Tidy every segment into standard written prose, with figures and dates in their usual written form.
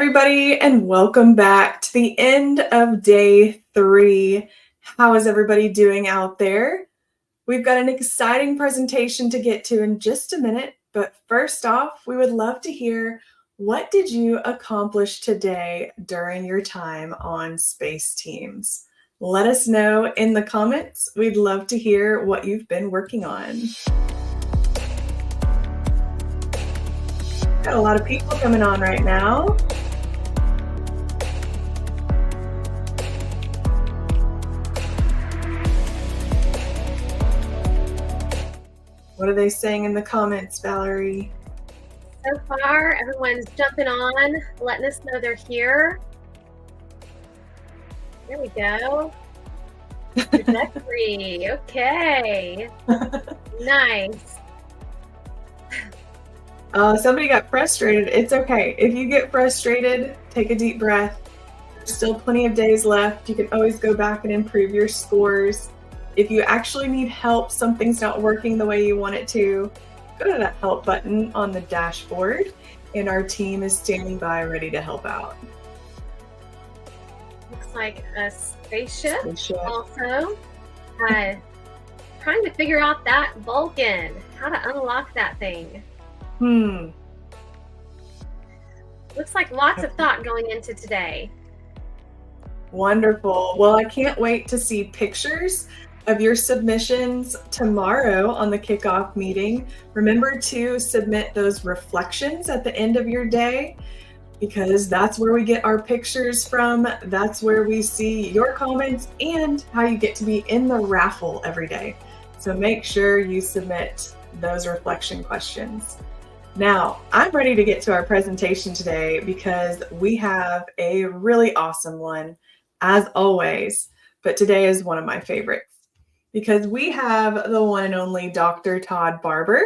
everybody, and welcome back to the end of day 3. How is everybody doing out there? We've got an exciting presentation to get to in just a minute, but first off, we would love to hear, what did you accomplish today during your time on Space Teams? Let us know in the comments. We'd love to hear what you've been working on. Got a lot of people coming on right now. What are they saying in the comments, Valerie? So far, everyone's jumping on, letting us know they're here. There we go. Trajectory. Okay. Nice. Somebody got frustrated. It's okay. If you get frustrated, take a deep breath. There's still plenty of days left. You can always go back and improve your scores. If you actually need help, something's not working the way you want it to, go to that help button on the dashboard, and our team is standing by ready to help out. Looks like a spaceship. Also. Trying to figure out that Vulcan, how to unlock that thing. Looks like lots of thought going into today. Wonderful. Well, I can't wait to see pictures of your submissions tomorrow on the kickoff meeting. Remember to submit those reflections at the end of your day, because that's where we get our pictures from. That's where we see your comments and how you get to be in the raffle every day. So make sure you submit those reflection questions. Now, I'm ready to get to our presentation today because we have a really awesome one, as always, but today is one of my favorites because we have the one and only Dr. Todd Barber.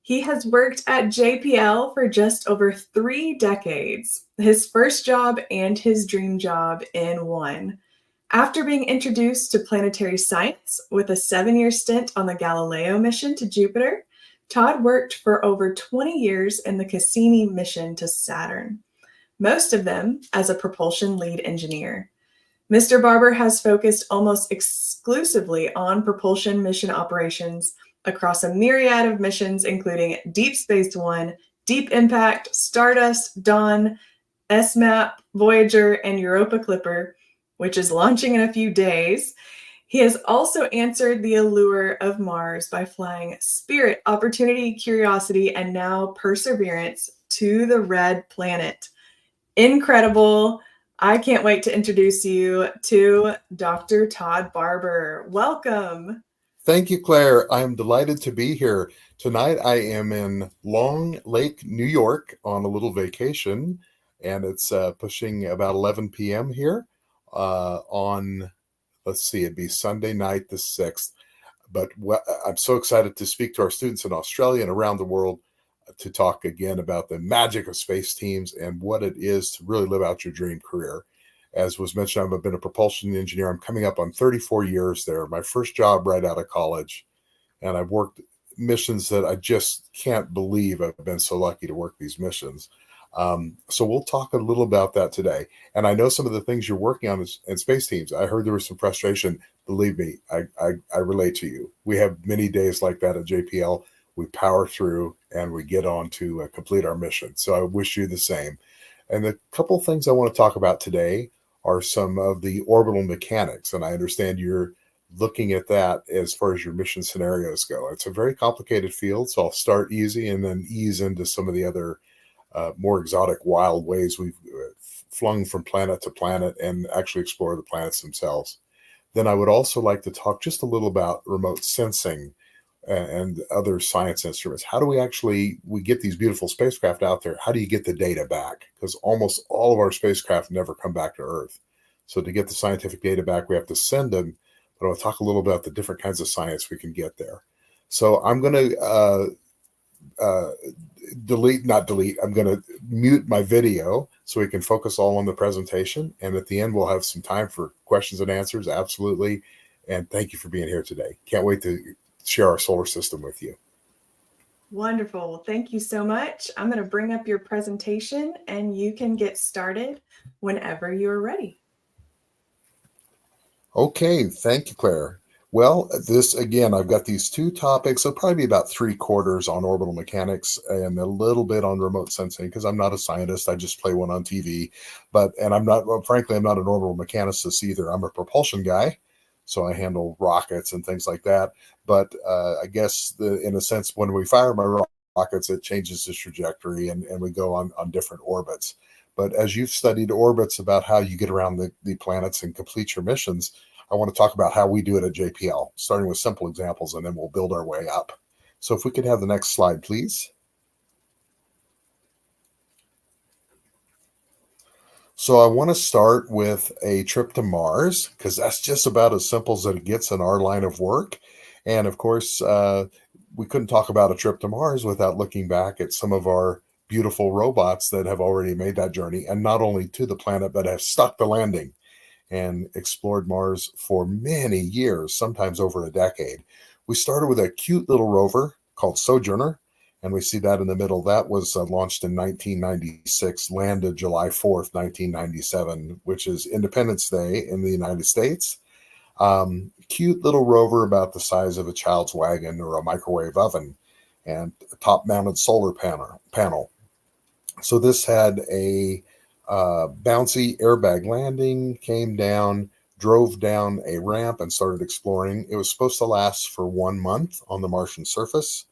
He has worked at JPL for just over 3 decades, his first job and his dream job in one. After being introduced to planetary science with a 7-year stint on the Galileo mission to Jupiter, Todd worked for over 20 years in the Cassini mission to Saturn, most of them as a propulsion lead engineer. Mr. Barber has focused almost exclusively on propulsion mission operations across a myriad of missions, including Deep Space One, Deep Impact, Stardust, Dawn, SMAP, Voyager, and Europa Clipper, which is launching in a few days. He has also answered the allure of Mars by flying Spirit, Opportunity, Curiosity, and now Perseverance to the Red Planet. Incredible. I can't wait to introduce you to Dr. Todd Barber. Welcome. Thank you, Claire. I am delighted to be here. Tonight I am in Long Lake, New York on a little vacation, and it's pushing about 11 p.m. here on, let's see, it'd be Sunday night the 6th. But I'm so excited to speak to our students in Australia and around the world to talk again about the magic of space teams and what it is to really live out your dream career. As was mentioned, I've been a propulsion engineer. I'm coming up on 34 years there. My first job right out of college. And I've worked missions that I just can't believe I've been so lucky to work these missions. So we'll talk a little about that today. And I know some of the things you're working on in space teams. I heard there was some frustration. Believe me, I relate to you. We have many days like that at JPL. We power through and we get on to complete our mission. So I wish you the same. And the couple things I want to talk about today are some of the orbital mechanics. And I understand you're looking at that as far as your mission scenarios go. It's a very complicated field, so I'll start easy and then ease into some of the other more exotic, wild ways we've flung from planet to planet and actually explore the planets themselves. Then I would also like to talk just a little about remote sensing and other science instruments. How do we get these beautiful spacecraft out there? How do you get the data back? Because almost all of our spacecraft never come back to Earth. So to get the scientific data back, we have to send them. But I'll talk a little about the different kinds of science we can get there. So I'm going to I'm going to mute my video so we can focus all on the presentation. And at the end, we'll have some time for questions and answers. Absolutely. And thank you for being here today. Can't wait to share our solar system with you. Wonderful. Well, thank you so much. I'm going to bring up your presentation and you can get started whenever you're ready. Okay, thank you, Claire. Well, this again, I've got these two topics. So probably about 3/4 on orbital mechanics and a little bit on remote sensing because I'm not a scientist. I just play one on TV. And I'm not, well, frankly, I'm not an orbital mechanicist either. I'm a propulsion guy. So I handle rockets and things like that. But I guess in a sense, when we fire my rockets, it changes the trajectory and we go on different orbits. But as you've studied orbits about how you get around the planets and complete your missions, I want to talk about how we do it at JPL, starting with simple examples, and then we'll build our way up. So if we could have the next slide, please. So I want to start with a trip to Mars, because that's just about as simple as it gets in our line of work. And of course, we couldn't talk about a trip to Mars without looking back at some of our beautiful robots that have already made that journey, and not only to the planet, but have stuck the landing and explored Mars for many years, sometimes over a decade. We started with a cute little rover called Sojourner, and we see that in the middle. That was launched in 1996, landed July 4th, 1997, which is Independence Day in the United States. Cute little rover about the size of a child's wagon or a microwave oven, and a top-mounted solar panel. So this had a bouncy airbag landing, came down, drove down a ramp, and started exploring. It was supposed to last for 1 month on the Martian surface.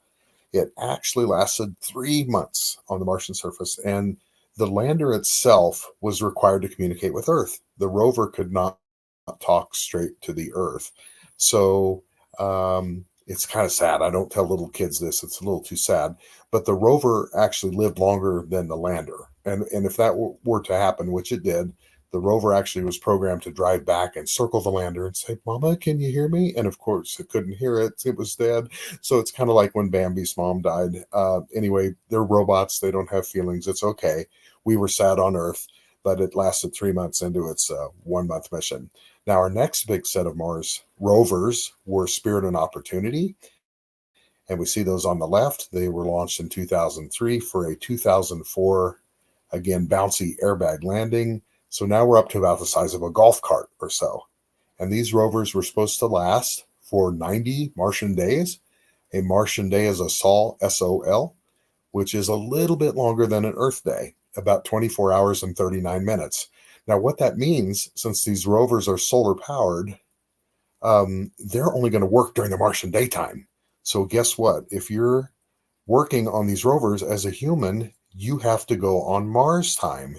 It actually lasted 3 months on the Martian surface, and the lander itself was required to communicate with Earth. The rover could not talk straight to the Earth. So it's kind of sad. I don't tell little kids this, it's a little too sad. But the rover actually lived longer than the lander. And if that were to happen, which it did, the rover actually was programmed to drive back and circle the lander and say, "Mama, can you hear me?" And of course, it couldn't hear it. It was dead. So it's kind of like when Bambi's mom died. Anyway, they're robots. They don't have feelings. It's okay. We were sad on Earth, but it lasted 3 months into its 1 month mission. Now, our next big set of Mars rovers were Spirit and Opportunity. And we see those on the left. They were launched in 2003 for a 2004, again, bouncy airbag landing. So now we're up to about the size of a golf cart or so. And these rovers were supposed to last for 90 Martian days. A Martian day is a SOL, S-O-L, which is a little bit longer than an Earth day, about 24 hours and 39 minutes. Now, what that means, since these rovers are solar powered, they're only going to work during the Martian daytime. So guess what? If you're working on these rovers as a human, you have to go on Mars time.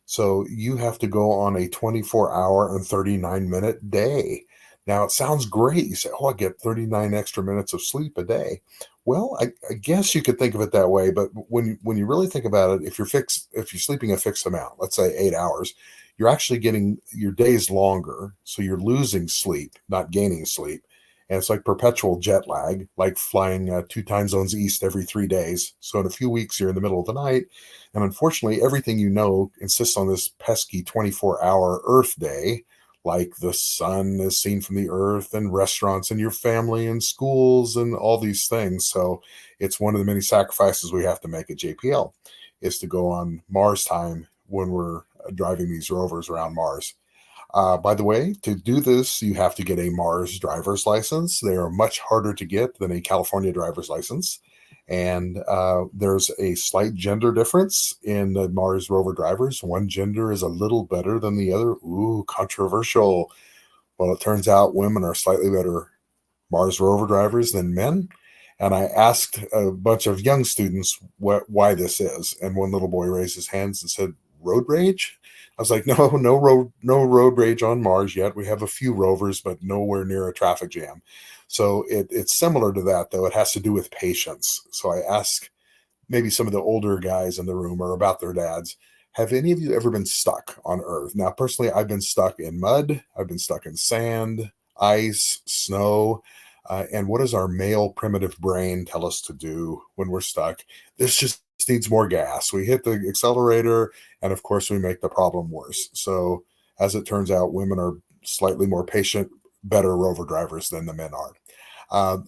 So you have to go on a 24-hour and 39-minute day. Now, it sounds great. You say, "Oh, I get 39 extra minutes of sleep a day." Well, I guess you could think of it that way, but when you really think about it, if you're sleeping a fixed amount, let's say 8 hours, you're actually getting your days longer. So you're losing sleep, not gaining sleep. And it's like perpetual jet lag, like flying 2 time zones east every 3 days. So in a few weeks, you're in the middle of the night. And unfortunately, everything you know insists on this pesky 24-hour Earth day, like the sun is seen from the Earth and restaurants and your family and schools and all these things. So it's one of the many sacrifices we have to make at JPL is to go on Mars time when we're driving these rovers around Mars. By the way, to do this, you have to get a Mars driver's license. They are much harder to get than a California driver's license. And there's a slight gender difference in the Mars rover drivers. One gender is a little better than the other. Ooh, controversial. Well, it turns out women are slightly better Mars rover drivers than men. And I asked a bunch of young students why this is. And one little boy raised his hands and said, "Road rage?" I was like, no road rage on Mars yet. We have a few rovers, but nowhere near a traffic jam. So it's similar to that, though. It has to do with patience. So I ask maybe some of the older guys in the room or about their dads, have any of you ever been stuck on Earth? Now, personally, I've been stuck in mud. I've been stuck in sand, ice, snow. And what does our male primitive brain tell us to do when we're stuck? This just needs more gas. We hit the accelerator, and of course, we make the problem worse. So, as it turns out, women are slightly more patient, better rover drivers than the men are.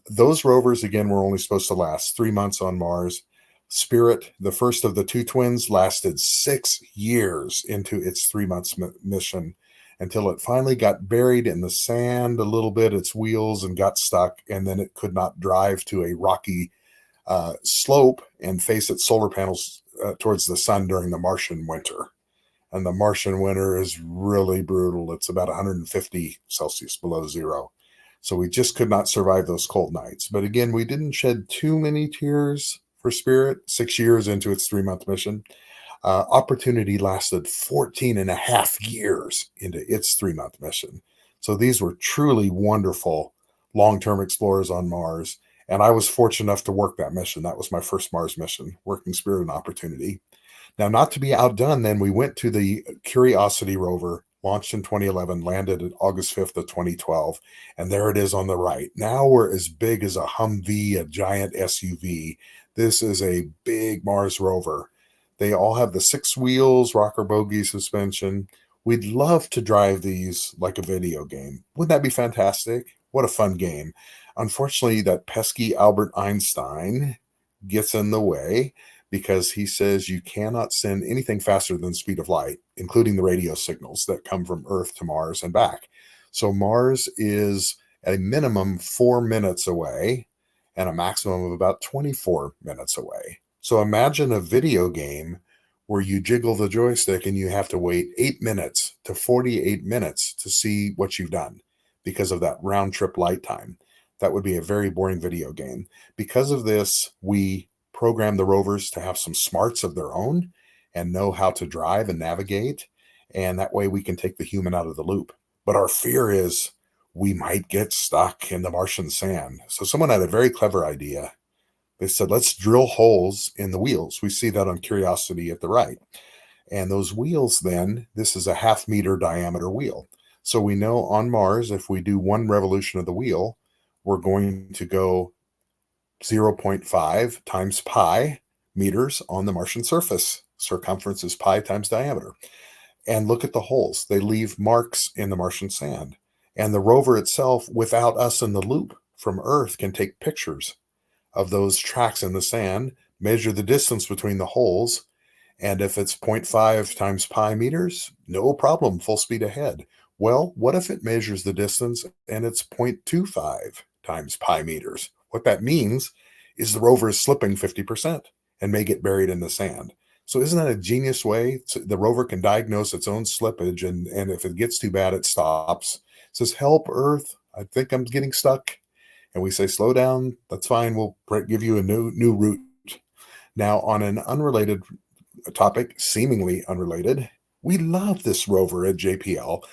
Those rovers, again, were only supposed to last 3 months on Mars. Spirit, the first of the two twins, lasted 6 years into its 3 months mission until it finally got buried in the sand a little bit, its wheels, and got stuck, and then it could not drive to a rocky slope and face its solar panels towards the sun during the Martian winter. And the Martian winter is really brutal. It's about 150 Celsius below zero. So we just could not survive those cold nights. But again, we didn't shed too many tears for Spirit 6 years into its 3 month mission. Opportunity lasted 14 and a half years into its 3 month mission. So these were truly wonderful long-term explorers on Mars. And I was fortunate enough to work that mission. That was my first Mars mission, working Spirit and Opportunity. Now, not to be outdone, then we went to the Curiosity rover, launched in 2011, landed at August 5th of 2012, and there it is on the right. Now we're as big as a Humvee, a giant SUV. This is a big Mars rover. They all have the 6 wheels, rocker bogie suspension. We'd love to drive these like a video game. Wouldn't that be fantastic? What a fun game. Unfortunately, that pesky Albert Einstein gets in the way, because he says you cannot send anything faster than the speed of light, including the radio signals that come from Earth to Mars and back. So Mars is a minimum 4 minutes away and a maximum of about 24 minutes away. So imagine a video game where you jiggle the joystick and you have to wait 8 minutes to 48 minutes to see what you've done because of that round trip light time. That would be a very boring video game. Because of this, we program the rovers to have some smarts of their own and know how to drive and navigate. And that way we can take the human out of the loop. But our fear is we might get stuck in the Martian sand. So someone had a very clever idea. They said, let's drill holes in the wheels. We see that on Curiosity at the right. And those wheels then, this is a 0.5 meter diameter wheel. So we know on Mars, if we do 1 revolution of the wheel, we're going to go 0.5 times pi meters on the Martian surface. Circumference is pi times diameter. And look at the holes. They leave marks in the Martian sand. And the rover itself, without us in the loop from Earth, can take pictures of those tracks in the sand, measure the distance between the holes, and if it's 0.5 times pi meters, no problem, full speed ahead. Well, what if it measures the distance and it's 0.25 times pi meters? What that means is the rover is slipping 50% and may get buried in the sand. So isn't that a genius way? The rover can diagnose its own slippage, and if it gets too bad, it stops. It says, help, Earth, I think I'm getting stuck. And we say, slow down, that's fine, we'll give you a new route. Now, on an unrelated topic, seemingly unrelated, we love this rover at JPL.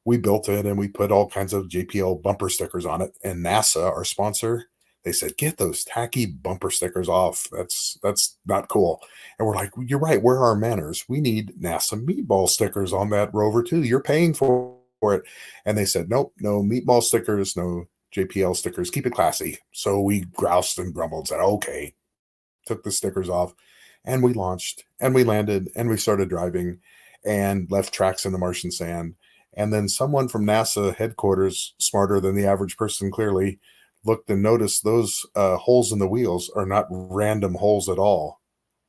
We built it and we put all kinds of JPL bumper stickers on it. And NASA, our sponsor, they said, get those tacky bumper stickers off. That's not cool. And we're like, you're right. Where are our manners? We need NASA meatball stickers on that rover too. You're paying for it. And they said, nope, no meatball stickers, no JPL stickers. Keep it classy. So we groused and grumbled, said, okay, took the stickers off, and we launched and we landed and we started driving and left tracks in the Martian sand. And then someone from NASA headquarters, smarter than the average person clearly, looked and noticed those holes in the wheels are not random holes at all.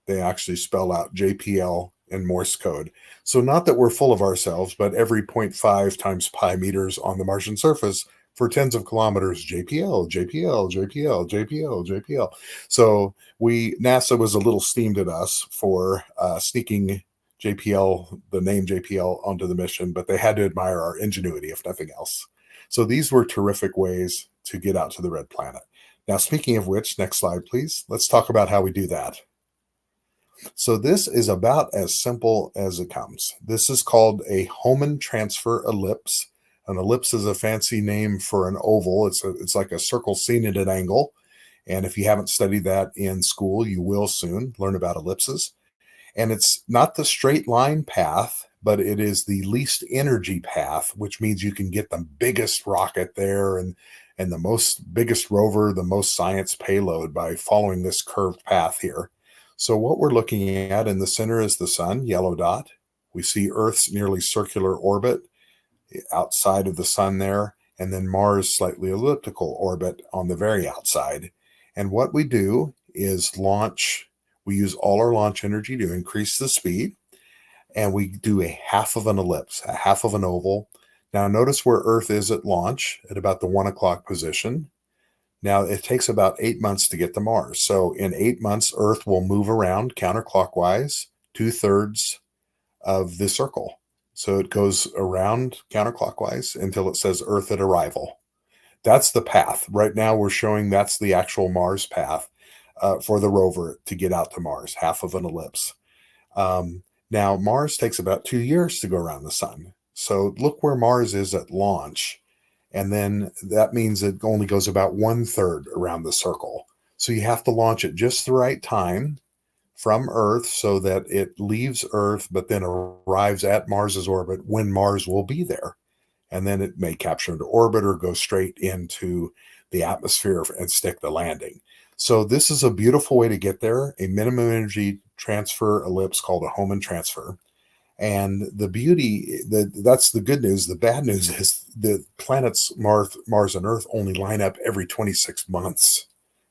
They actually spell out JPL in Morse code. So not that we're full of ourselves, but every 0.5 times pi meters on the Martian surface for tens of kilometers, JPL, JPL, JPL, JPL, JPL. So NASA was a little steamed at us for sneaking JPL, the name JPL, onto the mission, but they had to admire our ingenuity, if nothing else. So these were terrific ways to get out to the red planet. Now, speaking of which, next slide, please. Let's talk about how we do that. So this is about as simple as it comes. This is called a Hohmann transfer ellipse. An ellipse is a fancy name for an oval. It's like a circle seen at an angle. And if you haven't studied that in school, you will soon learn about ellipses. And it's not the straight line path, but it is the least energy path, which means you can get the biggest rocket there and the biggest rover, the most science payload by following this curved path here. So what we're looking at in the center is the sun, yellow dot. We see Earth's nearly circular orbit outside of the sun there. and then Mars slightly elliptical orbit on the very outside. And what we do is launch, we use all our launch energy to increase the speed, and we do a half of an ellipse, a half of an oval. Now, notice where Earth is at launch at about the 1 o'clock position. Now, it takes about 8 months to get to Mars. So, in 8 months, Earth will move around counterclockwise 2/3 of the circle. So, it goes around counterclockwise until it says Earth at arrival. That's the path. Right now, we're showing that's the actual Mars path for the rover to get out to Mars, half of an ellipse. Now, Mars takes about 2 years to go around the sun. So look where Mars is at launch. And then that means it only goes about 1/3 around the circle. So you have to launch at just the right time from Earth so that it leaves Earth, but then arrives at Mars's orbit when Mars will be there. And then it may capture into orbit or go straight into the atmosphere and stick the landing. So this is a beautiful way to get there, a minimum energy transfer ellipse called a Hohmann transfer. And the beauty, that's the good news. The bad news is the planets Mars and Earth only line up every 26 months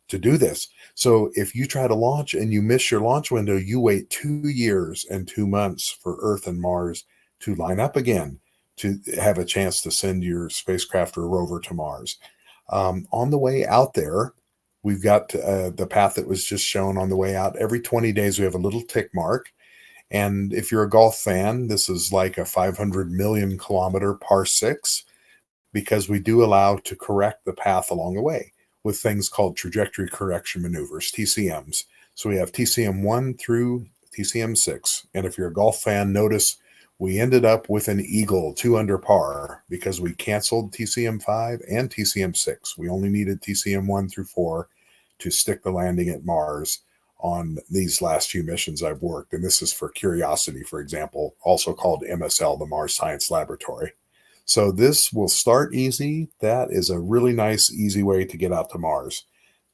to do this. So if you try to launch and you miss your launch window, you wait 2 years and 2 months for Earth and Mars to line up again to have a chance to send your spacecraft or rover to Mars. On the way out there, we've got the path that was just shown on the way out. Every 20 days, we have a little tick mark. And if you're a golf fan, this is like a 500 million kilometer par 6, because we do allow to correct the path along the way with things called trajectory correction maneuvers, TCMs. So we have TCM 1 through TCM 6. And if you're a golf fan, notice we ended up with an eagle 2 under par because we canceled TCM 5 and TCM 6. We only needed TCM 1 through 4 to stick the landing at Mars on these last few missions I've worked. And this is for Curiosity, for example, also called MSL, the Mars Science Laboratory. So this will start easy. That is a really nice, easy way to get out to Mars.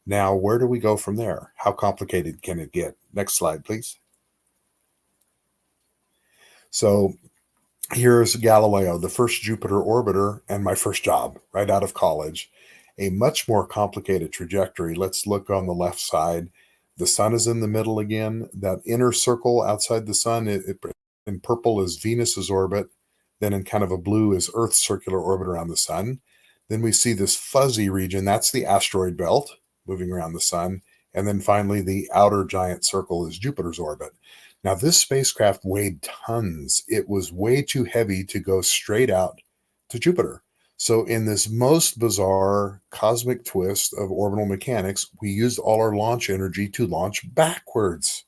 Now, where do we go from there? How complicated can it get? Next slide, please. So here's Galileo, the first Jupiter orbiter and my first job right out of college. A much more complicated trajectory. Let's look on the left side. The sun is in the middle again. That inner circle outside the sun, in purple is Venus's orbit. Then in kind of a blue is Earth's circular orbit around the sun. Then we see this fuzzy region. That's the asteroid belt moving around the sun. And then finally, the outer giant circle is Jupiter's orbit. Now, this spacecraft weighed tons. It was way too heavy to go straight out to Jupiter. So in this most bizarre cosmic twist of orbital mechanics, we used all our launch energy to launch backwards.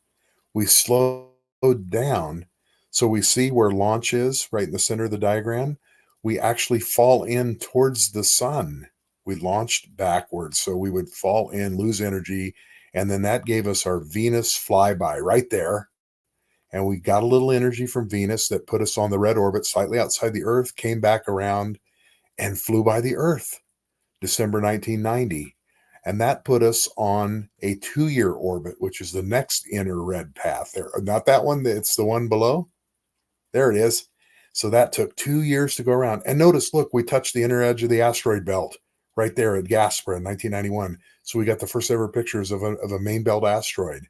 We slowed down. So we see where launch is right in the center of the diagram. We actually fall in towards the sun. We launched backwards. So we would fall in, lose energy. And then that gave us our Venus flyby right there. And we got a little energy from Venus that put us on the red orbit slightly outside the Earth, came back around and flew by the Earth, December 1990. And that put us on a 2-year orbit, which is the next inner red path there. Not that one, it's the one below. There it is. So that took 2 years to go around. And notice, look, we touched the inner edge of the asteroid belt right there at Gaspra in 1991. So we got the first ever pictures of a main belt asteroid.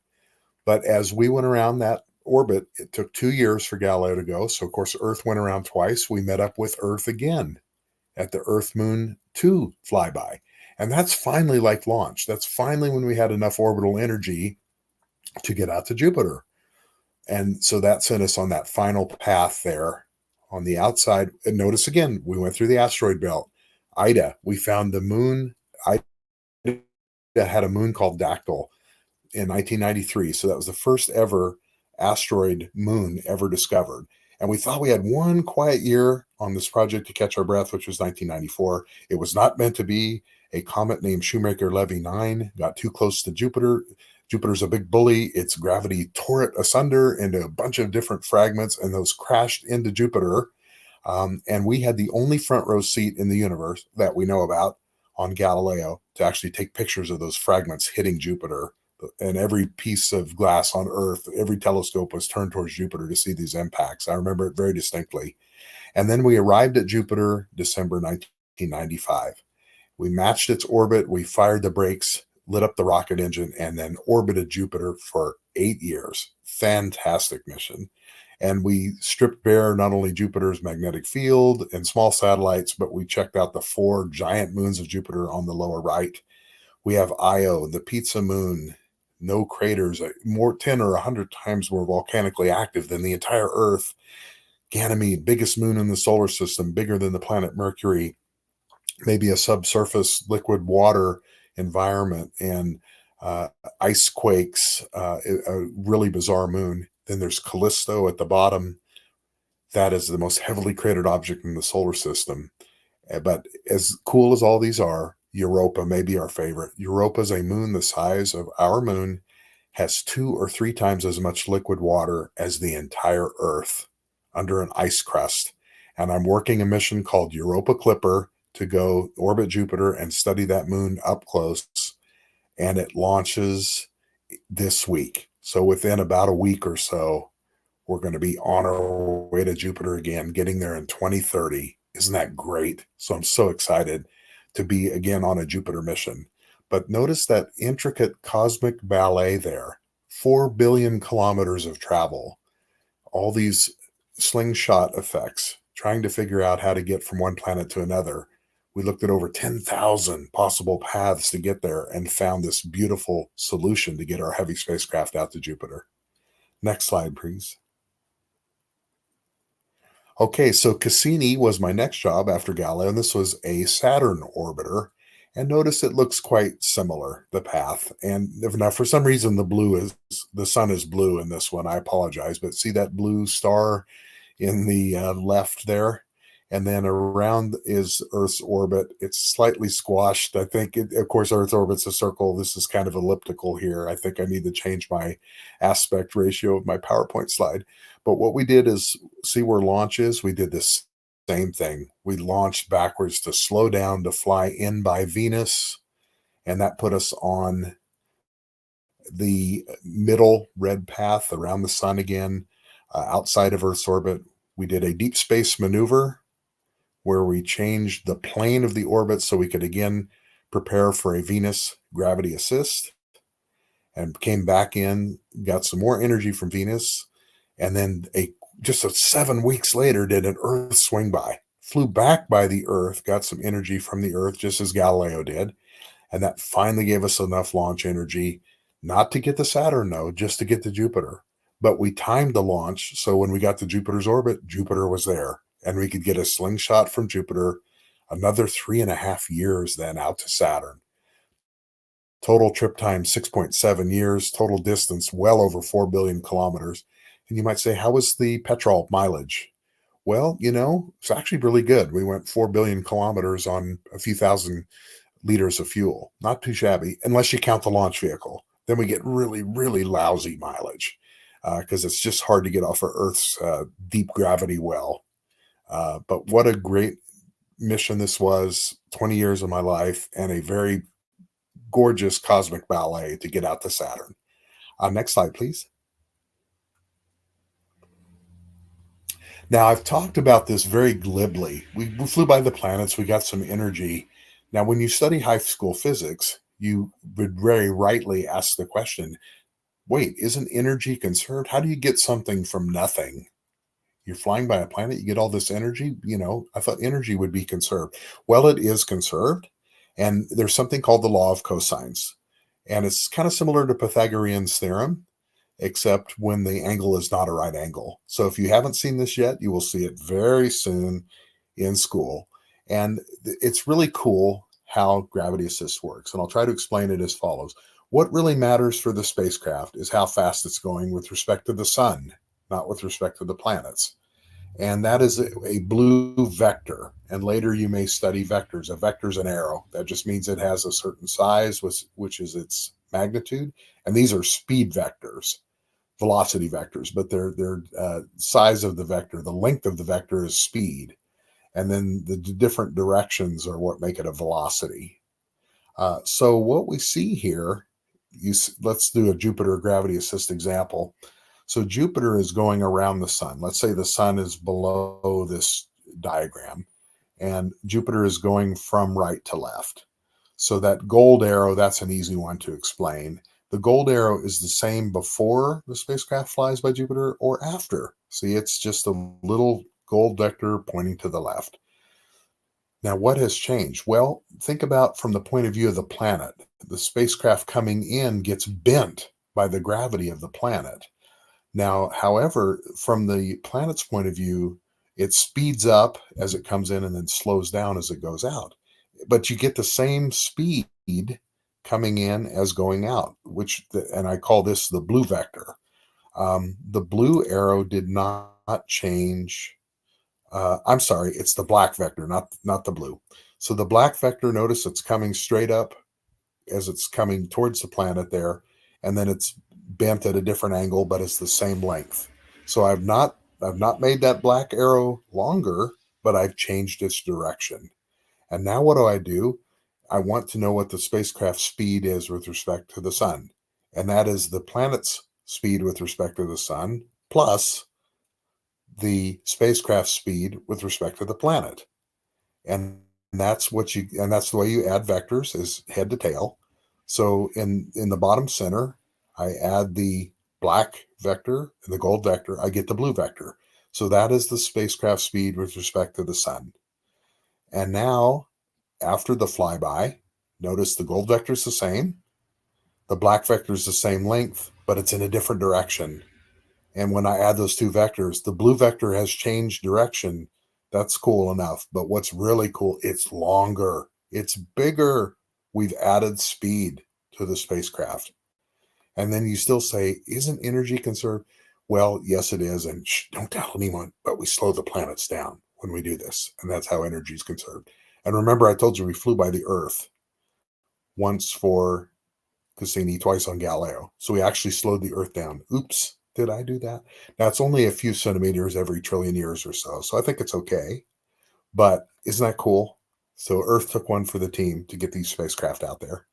But as we went around that orbit, it took 2 years for Galileo to go. So, of course, Earth went around twice. We met up with Earth again at the Earth Moon 2 flyby. And that's finally like launch. That's finally when we had enough orbital energy to get out to Jupiter. And so that sent us on that final path there on the outside. And notice again, we went through the asteroid belt. Ida, we found the moon. Ida had a moon called Dactyl in 1993. So that was the first ever asteroid moon ever discovered. And we thought we had one quiet year on this project to catch our breath, which was 1994. It was not meant to be. A comet named Shoemaker-Levy 9 got too close to Jupiter. Jupiter's a big bully. Its gravity tore it asunder into a bunch of different fragments, and those crashed into Jupiter. And we had the only front row seat in the universe that we know about on Galileo to actually take pictures of those fragments hitting Jupiter. And every piece of glass on Earth, every telescope was turned towards Jupiter to see these impacts. I remember it very distinctly. And then we arrived at Jupiter December 1995. We matched its orbit, we fired the brakes, lit up the rocket engine, and then orbited Jupiter for 8 years. Fantastic mission. And we stripped bare not only Jupiter's magnetic field and small satellites, but we checked out the 4 giant moons of Jupiter on the lower right. We have Io, the pizza moon, no craters, more 10 or 100 times more volcanically active than the entire Earth. Ganymede, biggest moon in the solar system, bigger than the planet Mercury, maybe a subsurface liquid water environment, and ice quakes, a really bizarre moon. Then there's Callisto at the bottom. That is the most heavily cratered object in the solar system. But as cool as all these are, Europa may be our favorite. Europa is a moon the size of our moon, has 2 or 3 times as much liquid water as the entire Earth under an ice crust. And I'm working a mission called Europa Clipper to go orbit Jupiter and study that moon up close. And it launches this week. So within about a week or so, we're going to be on our way to Jupiter again, getting there in 2030. Isn't that great? So I'm so excited to be again on a Jupiter mission. But notice that intricate cosmic ballet there, 4 billion kilometers of travel, all these slingshot effects, trying to figure out how to get from one planet to another. We looked at over 10,000 possible paths to get there and found this beautiful solution to get our heavy spacecraft out to Jupiter. Next slide, please. Okay, so Cassini was my next job after Galileo, and this was a Saturn orbiter. And notice it looks quite similar, the path. And now, for some reason, the sun is blue in this one. I apologize, but see that blue star in the left there? And then around is Earth's orbit. It's slightly squashed. I think, of course, Earth's orbit's a circle. This is kind of elliptical here. I think I need to change my aspect ratio of my PowerPoint slide. But what we did is, see where launch is? We did this same thing. We launched backwards to slow down to fly in by Venus. And that put us on the middle red path around the sun again, outside of Earth's orbit. We did a deep space maneuver where we changed the plane of the orbit so we could again prepare for a Venus gravity assist, and came back in, got some more energy from Venus, and then just 7 weeks later did an Earth swing by, flew back by the Earth, got some energy from the Earth just as Galileo did, and that finally gave us enough launch energy, not to get to Saturn, no, just to get to Jupiter. But we timed the launch, so when we got to Jupiter's orbit, Jupiter was there. And we could get a slingshot from Jupiter, another 3.5 years then out to Saturn. Total trip time, 6.7 years. Total distance, well over 4 billion kilometers. And you might say, how was the petrol mileage? Well, it's actually really good. We went 4 billion kilometers on a few thousand liters of fuel. Not too shabby, unless you count the launch vehicle. Then we get really, really lousy mileage because it's just hard to get off of Earth's deep gravity well. But what a great mission this was, 20 years of my life, and a very gorgeous cosmic ballet to get out to Saturn. Next slide, please. Now, I've talked about this very glibly. We flew by the planets, we got some energy. Now, when you study high school physics, you would very rightly ask the question, wait, isn't energy conserved? How do you get something from nothing? You're flying by a planet, you get all this energy. I thought energy would be conserved. Well, it is conserved. And there's something called the law of cosines. And it's kind of similar to Pythagorean's theorem, except when the angle is not a right angle. So if you haven't seen this yet, you will see it very soon in school. And it's really cool how gravity assist works. And I'll try to explain it as follows. What really matters for the spacecraft is how fast it's going with respect to the sun, not with respect to the planets. And that is a blue vector. And later you may study vectors. A vector is an arrow. That just means it has a certain size, which is its magnitude. And these are speed vectors, velocity vectors, but their size of the vector, the length of the vector is speed. And then the different directions are what make it a velocity. So what we see here, let's do a Jupiter gravity assist example. So Jupiter is going around the sun. Let's say the sun is below this diagram, and Jupiter is going from right to left. So that gold arrow, that's an easy one to explain. The gold arrow is the same before the spacecraft flies by Jupiter or after. See, it's just a little gold vector pointing to the left. Now, what has changed? Well, think about from the point of view of the planet. The spacecraft coming in gets bent by the gravity of the planet. Now, however, from the planet's point of view, it speeds up as it comes in and then slows down as it goes out. But you get the same speed coming in as going out, and I call this the blue vector. The blue arrow did not change. I'm sorry, it's the black vector, not the blue. So the black vector, notice it's coming straight up as it's coming towards the planet there, and then it's bent at a different angle, but it's the same length. So I've not made that black arrow longer, but I've changed its direction. And now what do? I want to know what the spacecraft speed is with respect to the sun. And that is the planet's speed with respect to the sun plus the spacecraft speed with respect to the planet. And that's the way you add vectors, is head to tail. So in the bottom center, I add the black vector and the gold vector, I get the blue vector. So that is the spacecraft speed with respect to the sun. And now, after the flyby, notice the gold vector is the same. The black vector is the same length, but it's in a different direction. And when I add those two vectors, the blue vector has changed direction. That's cool enough. But what's really cool, it's longer. It's bigger. We've added speed to the spacecraft. And then you still say, isn't energy conserved? Well, yes, it is. And don't tell anyone, but we slow the planets down when we do this. And that's how energy is conserved. And remember, I told you we flew by the Earth once for Cassini, twice on Galileo. So we actually slowed the Earth down. Oops, did I do that? Now, it's only a few centimeters every trillion years or so. So I think it's okay. But isn't that cool? So Earth took one for the team to get these spacecraft out there.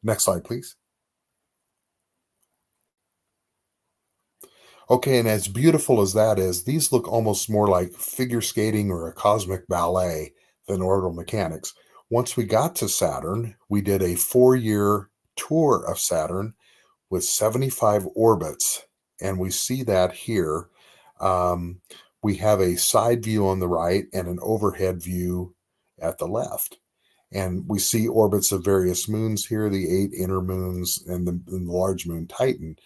Next slide, please. Okay, and as beautiful as that is, these look almost more like figure skating or a cosmic ballet than orbital mechanics. Once we got to Saturn, we did a 4-year tour of Saturn with 75 orbits, and we see that here. We have a side view on the right and an overhead view at the left. And we see orbits of various moons here, the 8 inner moons and the large moon Titan.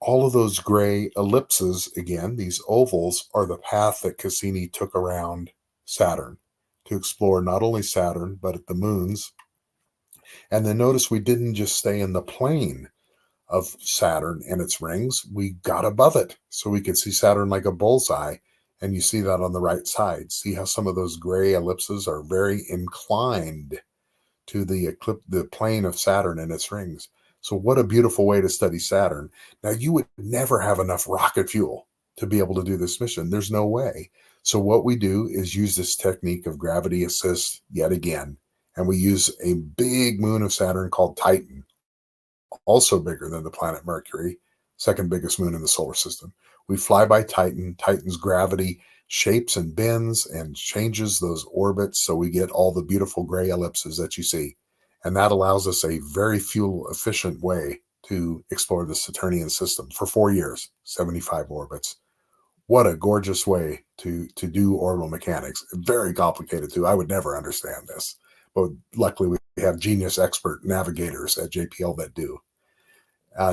All of those gray ellipses, again, these ovals, are the path that Cassini took around Saturn to explore not only Saturn, but the moons. And then notice we didn't just stay in the plane of Saturn and its rings. We got above it so we could see Saturn like a bullseye. And you see that on the right side. See how some of those gray ellipses are very inclined to the plane of Saturn and its rings. So what a beautiful way to study Saturn. Now, you would never have enough rocket fuel to be able to do this mission. There's no way. So what we do is use this technique of gravity assist yet again. And we use a big moon of Saturn called Titan, also bigger than the planet Mercury, second biggest moon in the solar system. We fly by Titan. Titan's gravity shapes and bends and changes those orbits, so we get all the beautiful gray ellipses that you see. And that allows us a very fuel-efficient way to explore the Saturnian system for 4 years, 75 orbits. What a gorgeous way to do orbital mechanics. Very complicated, too. I would never understand this. But luckily, we have genius expert navigators at JPL that do.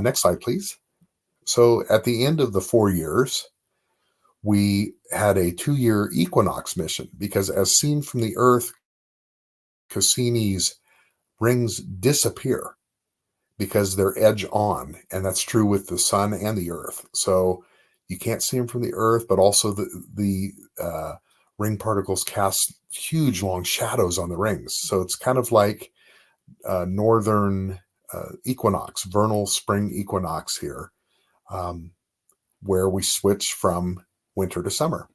Next slide, please. So at the end of the 4 years, we had a 2-year equinox mission because, as seen from the Earth, Cassini's rings disappear because they're edge on, and that's true with the sun and the Earth. So you can't see them from the Earth, but also the ring particles cast huge long shadows on the rings. So it's kind of like northern equinox, vernal spring equinox here, where we switch from winter to summer.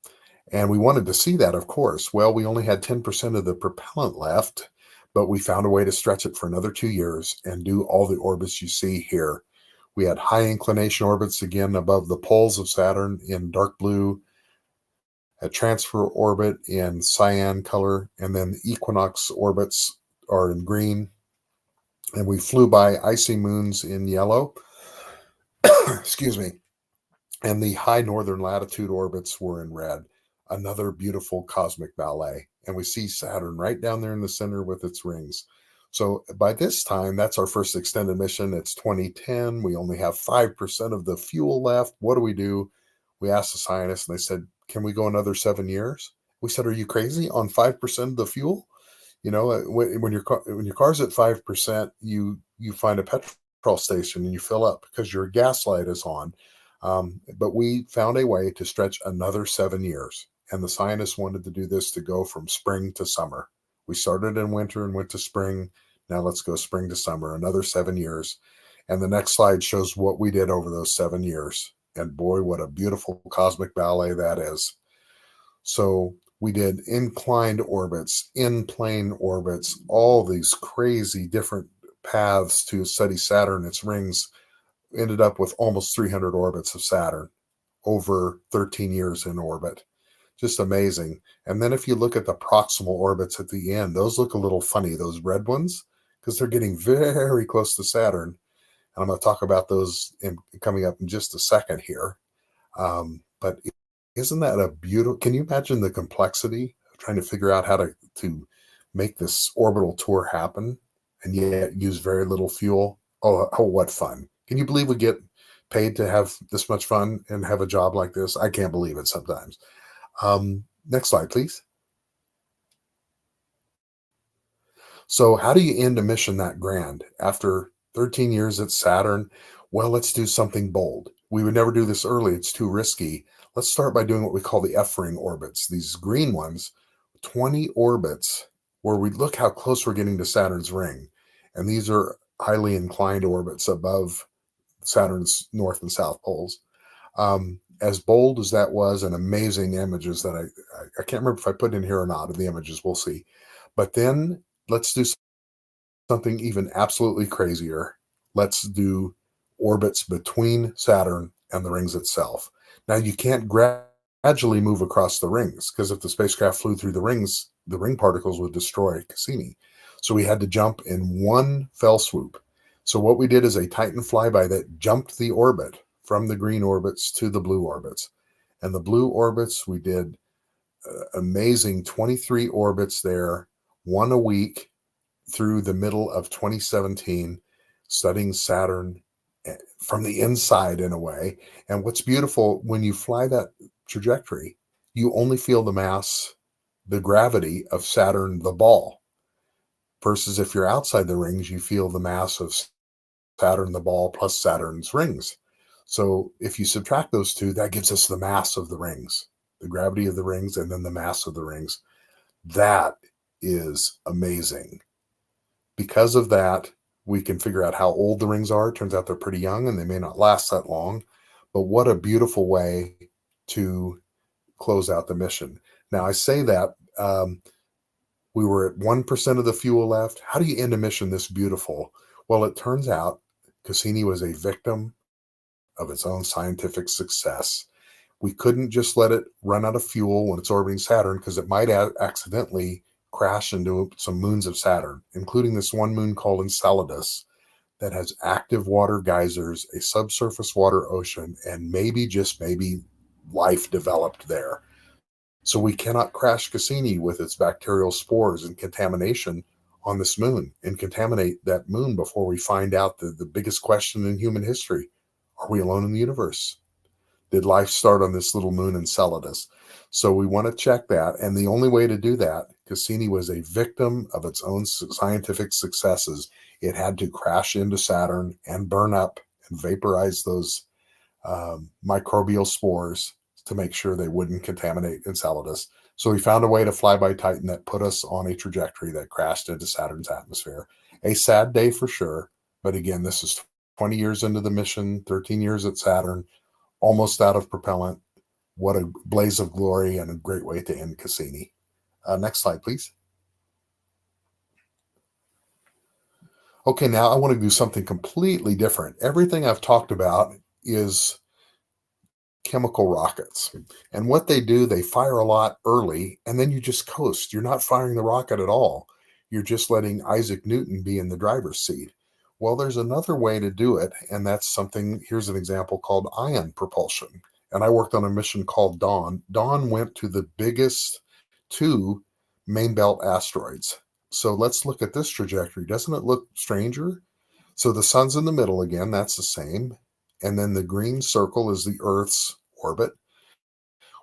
And we wanted to see that, of course. Well, we only had 10% of the propellant left, but we found a way to stretch it for another 2 years and do all the orbits you see here. We had high inclination orbits again above the poles of Saturn in dark blue, a transfer orbit in cyan color, and then the equinox orbits are in green. And we flew by icy moons in yellow. Excuse me. And the high northern latitude orbits were in red. Another beautiful cosmic ballet. And we see Saturn right down there in the center with its rings. So by this time, that's our first extended mission. It's 2010. We only have 5% of the fuel left. What do? We asked the scientists, and they said, can we go another 7 years? We said, are you crazy on 5% of the fuel? You know, when your car's at 5%, you find a petrol station and you fill up because your gas light is on. But we found a way to stretch another 7 years. And the scientists wanted to do this to go from spring to summer. We started in winter and went to spring. Now let's go spring to summer, another 7 years. And the next slide shows what we did over those 7 years. And boy, what a beautiful cosmic ballet that is. So we did inclined orbits, in-plane orbits, all these crazy different paths to study Saturn, its rings. Ended up with almost 300 orbits of Saturn over 13 years in orbit. Just amazing. And then if you look at the proximal orbits at the end, those look a little funny, those red ones, because they're getting very close to Saturn. And I'm going to talk about those coming up in just a second here. But isn't that a beautiful, can you imagine the complexity of trying to figure out how to make this orbital tour happen and yet use very little fuel? Oh, what fun. Can you believe we get paid to have this much fun and have a job like this? I can't believe it sometimes. Next slide, please. So how do you end a mission that grand? After 13 years at Saturn, well, let's do something bold. We would never do this early. It's too risky. Let's start by doing what we call the F-ring orbits. These green ones, 20 orbits, where we look how close we're getting to Saturn's ring. And these are highly inclined orbits above Saturn's north and south poles. As bold as that was, and amazing images that I can't remember if I put in here or not of the images, we'll see. But then let's do something even absolutely crazier. Let's do orbits between Saturn and the rings itself. Now you can't gradually move across the rings, because if the spacecraft flew through the rings, the ring particles would destroy Cassini. So we had to jump in one fell swoop. So what we did is a Titan flyby that jumped the orbit from the green orbits to the blue orbits. And the blue orbits, we did amazing 23 orbits there, one a week through the middle of 2017, studying Saturn from the inside in a way. And what's beautiful, when you fly that trajectory, you only feel the mass, the gravity of Saturn, the ball, versus if you're outside the rings, you feel the mass of Saturn, the ball, plus Saturn's rings. So if you subtract those two, that gives us the mass of the rings, the gravity of the rings, and then the mass of the rings. That is amazing. Because of that, we can figure out how old the rings are. It turns out they're pretty young and they may not last that long. But what a beautiful way to close out the mission. Now, I say that we were at 1% of the fuel left. How do you end a mission this beautiful? Well, it turns out Cassini was a victim of its own scientific success. We couldn't just let it run out of fuel when it's orbiting Saturn, because it might accidentally crash into some moons of Saturn, including this one moon called Enceladus that has active water geysers, a subsurface water ocean, and maybe, just maybe, life developed there. So we cannot crash Cassini with its bacterial spores and contamination on this moon and contaminate that moon before we find out the biggest question in human history. Are we alone in the universe? Did life start on this little moon Enceladus? So we want to check that. And the only way to do that, Cassini was a victim of its own scientific successes. It had to crash into Saturn and burn up and vaporize those microbial spores to make sure they wouldn't contaminate Enceladus. So we found a way to fly by Titan that put us on a trajectory that crashed into Saturn's atmosphere. A sad day for sure. But again, this is 20 years into the mission, 13 years at Saturn, almost out of propellant. What a blaze of glory and a great way to end Cassini. Next slide, please. Okay, now I want to do something completely different. Everything I've talked about is chemical rockets. And what they do, they fire a lot early, and then you just coast. You're not firing the rocket at all. You're just letting Isaac Newton be in the driver's seat. Well, there's another way to do it, and that's something, here's an example called ion propulsion. And I worked on a mission called Dawn. Dawn went to the biggest two main belt asteroids. So let's look at this trajectory. Doesn't it look stranger? So the sun's in the middle again, that's the same. And then the green circle is the Earth's orbit.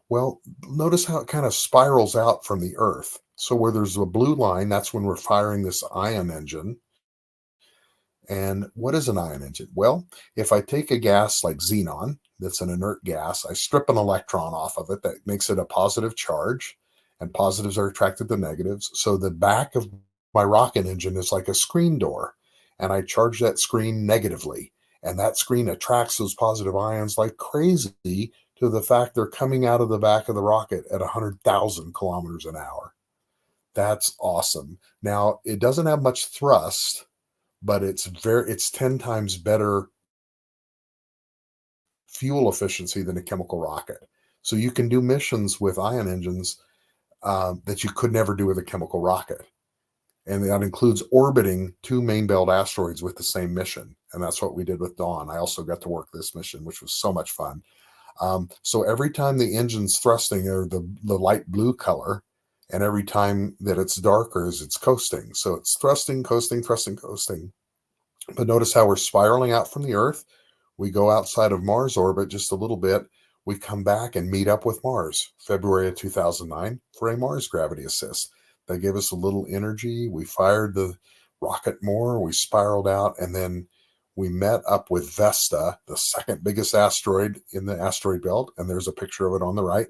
Well, notice how it kind of spirals out from the Earth. So where there's a blue line, that's when we're firing this ion engine. And what is an ion engine? Well, if I take a gas like xenon, that's an inert gas, I strip an electron off of it, that makes it a positive charge, and positives are attracted to negatives. So the back of my rocket engine is like a screen door, and I charge that screen negatively. And that screen attracts those positive ions like crazy to the fact they're coming out of the back of the rocket at 100,000 kilometers an hour. That's awesome. Now, it doesn't have much thrust, but it's 10 times better fuel efficiency than a chemical rocket. So you can do missions with ion engines that you could never do with a chemical rocket. And that includes orbiting two main belt asteroids with the same mission. And that's what we did with Dawn. I also got to work this mission, which was so much fun. So every time the engine's thrusting, or the light blue color, and every time that it's darker is it's coasting. So it's thrusting, coasting, thrusting, coasting. But notice how we're spiraling out from the Earth. We go outside of Mars orbit just a little bit. We come back and meet up with Mars, February of 2009, for a Mars gravity assist. They gave us a little energy. We fired the rocket more. We spiraled out, and then we met up with Vesta, the second biggest asteroid in the asteroid belt, and there's a picture of it on the right.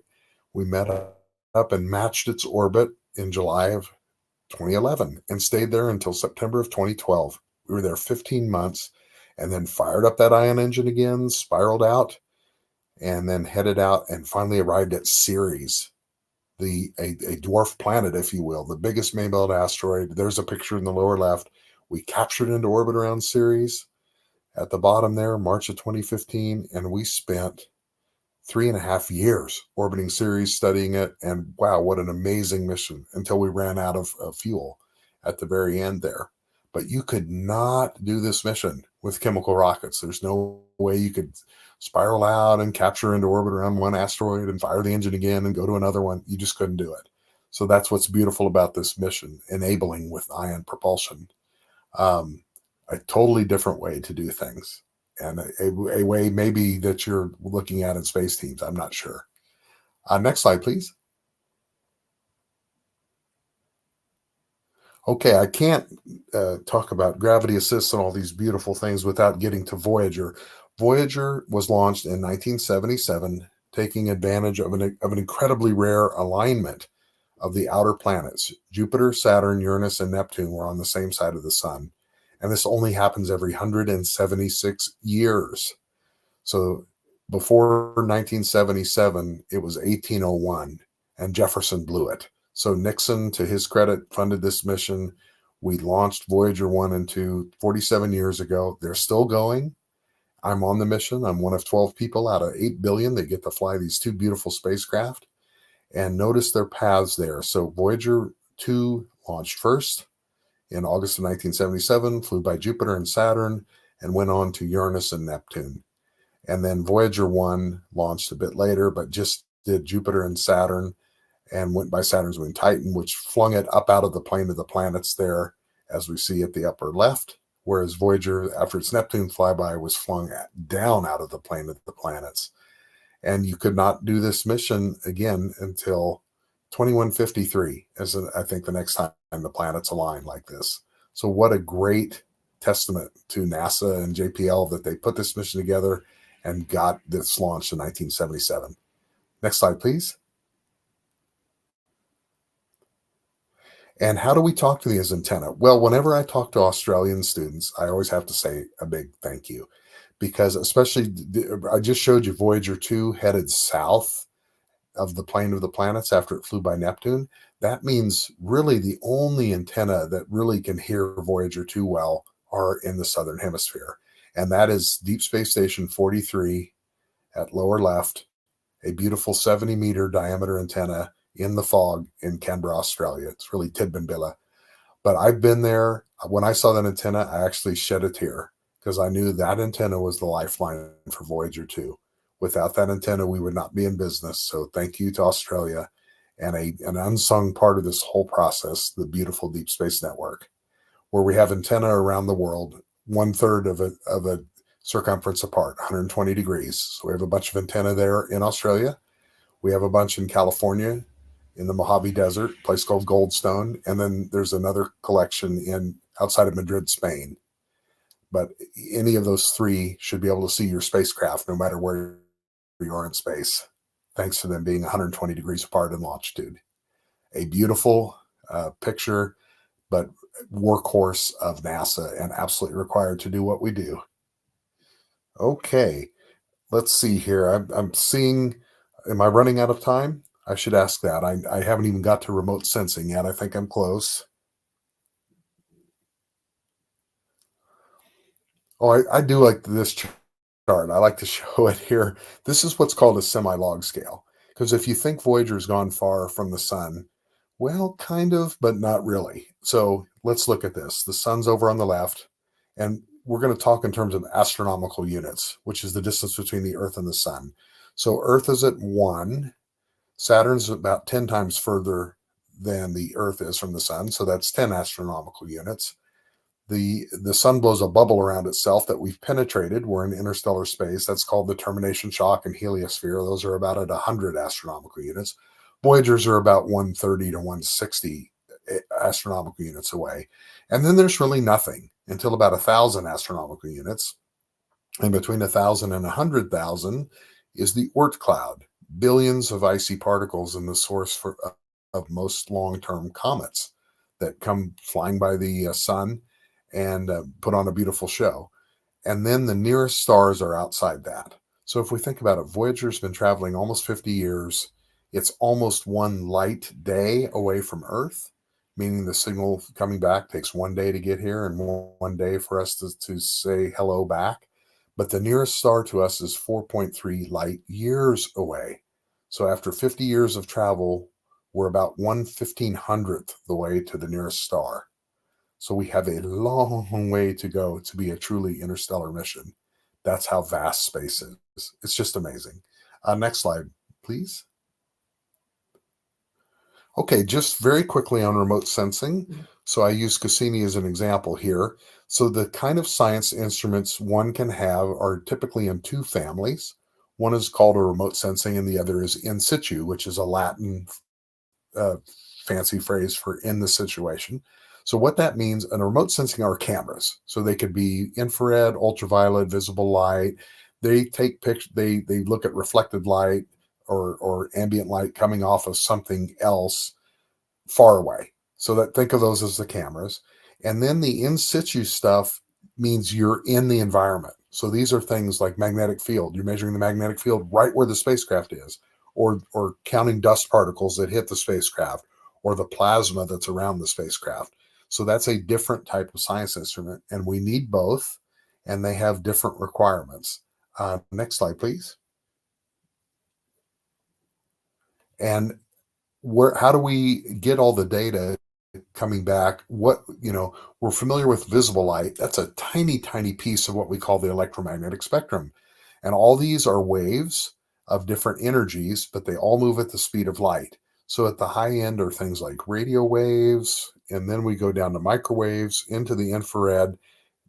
We met up and matched its orbit in July of 2011 and stayed there until September of 2012. We were there 15 months and then fired up that ion engine again, spiraled out, and then headed out and finally arrived at Ceres, a dwarf planet, if you will, the biggest main belt asteroid. There's a picture in the lower left. We captured into orbit around Ceres at the bottom there, March of 2015, and we spent 3.5 years orbiting Ceres, studying it, and wow, what an amazing mission, until we ran out of fuel at the very end there. But you could not do this mission with chemical rockets. There's no way you could spiral out and capture into orbit around one asteroid and fire the engine again and go to another one. You just couldn't do it. So that's what's beautiful about this mission, enabling with ion propulsion. A totally different way to do things, and a way maybe that you're looking at in space teams. I'm not sure. Next slide, please. Okay, I can't talk about gravity assists and all these beautiful things without getting to Voyager. Voyager was launched in 1977, taking advantage of an incredibly rare alignment of the outer planets. Jupiter, Saturn, Uranus, and Neptune were on the same side of the sun. And this only happens every 176 years. So before 1977, it was 1801, and Jefferson blew it. So Nixon, to his credit, funded this mission. We launched Voyager 1 and 2 47 years ago. They're still going. I'm on the mission. I'm one of 12 people out of 8 billion that get to fly these two beautiful spacecraft. And notice their paths there. So Voyager 2 launched first in August of 1977, flew by Jupiter and Saturn, and went on to Uranus and Neptune. And then Voyager 1 launched a bit later, but just did Jupiter and Saturn, and went by Saturn's moon Titan, which flung it up out of the plane of the planets there, as we see at the upper left, whereas Voyager, after its Neptune flyby, was flung down out of the plane of the planets. And you could not do this mission again until 2153, as I think the next time the planets align like this. So what a great testament to NASA and JPL that they put this mission together and got this launched in 1977. Next slide, please. And how do we talk to these antenna? Well, whenever I talk to Australian students, I always have to say a big thank you, because especially, I just showed you Voyager 2 headed south of the plane of the planets after it flew by Neptune. That means really the only antenna that really can hear Voyager 2 well are in the southern hemisphere. And that is Deep Space Station 43 at lower left, a beautiful 70-meter diameter antenna in the fog in Canberra, Australia. It's really Tidbinbilla. But I've been there. When I saw that antenna, I actually shed a tear because I knew that antenna was the lifeline for Voyager 2. Without that antenna, we would not be in business. So thank you to Australia and an unsung part of this whole process, the beautiful Deep Space Network, where we have antenna around the world, 1/3 of a circumference apart, 120 degrees. So we have a bunch of antenna there in Australia. We have a bunch in California, in the Mojave Desert, a place called Goldstone, and then there's another collection in outside of Madrid, Spain. But any of those three should be able to see your spacecraft no matter where you are in space, thanks to them being 120 degrees apart in longitude. A beautiful picture, but workhorse of NASA and absolutely required to do what we do. Okay, let's see here. I'm seeing, am I running out of time? I should ask that. I haven't even got to remote sensing yet. I think I'm close. Oh, I do like this chart. I like to show it here. This is what's called a semi-log scale. Because if you think Voyager's gone far from the sun, well, kind of, but not really. So let's look at this. The sun's over on the left, and we're going to talk in terms of astronomical units, which is the distance between the Earth and the sun. So Earth is at 1. Saturn's about 10 times further than the Earth is from the sun, so that's 10 astronomical units. The sun blows a bubble around itself that we've penetrated. We're in interstellar space. That's called the termination shock and heliosphere. Those are about at 100 astronomical units. Voyagers are about 130 to 160 astronomical units away. And then there's really nothing until about 1,000 astronomical units. And between 1,000 and 100,000 is the Oort cloud, billions of icy particles in the source of most long-term comets that come flying by the sun and put on a beautiful show. And then the nearest stars are outside that. So if we think about it, Voyager's been traveling almost 50 years. It's almost one light day away from Earth, meaning the signal coming back takes 1 day to get here and 1 day for us to say hello back. But the nearest star to us is 4.3 light years away. So after 50 years of travel, we're about 1/1500th the way to the nearest star. So we have a long way to go to be a truly interstellar mission. That's how vast space is. It's just amazing. Next slide, please. Okay, just very quickly on remote sensing. So I use Cassini as an example here. So the kind of science instruments one can have are typically in two families. One is called a remote sensing and the other is in situ, which is a Latin fancy phrase for in the situation. So what that means, and remote sensing are cameras. So they could be infrared, ultraviolet, visible light. They take pictures, they look at reflected light or ambient light coming off of something else far away. So that think of those as the cameras. And then the in situ stuff means you're in the environment. So these are things like magnetic field. You're measuring the magnetic field right where the spacecraft is, or counting dust particles that hit the spacecraft, or the plasma that's around the spacecraft. So that's a different type of science instrument, and we need both, and they have different requirements. Next slide, please. And how do we get all the data coming back? We're familiar with visible light. That's a tiny, tiny piece of what we call the electromagnetic spectrum. And all these are waves of different energies, but they all move at the speed of light. So at the high end are things like radio waves, and then we go down to microwaves into the infrared,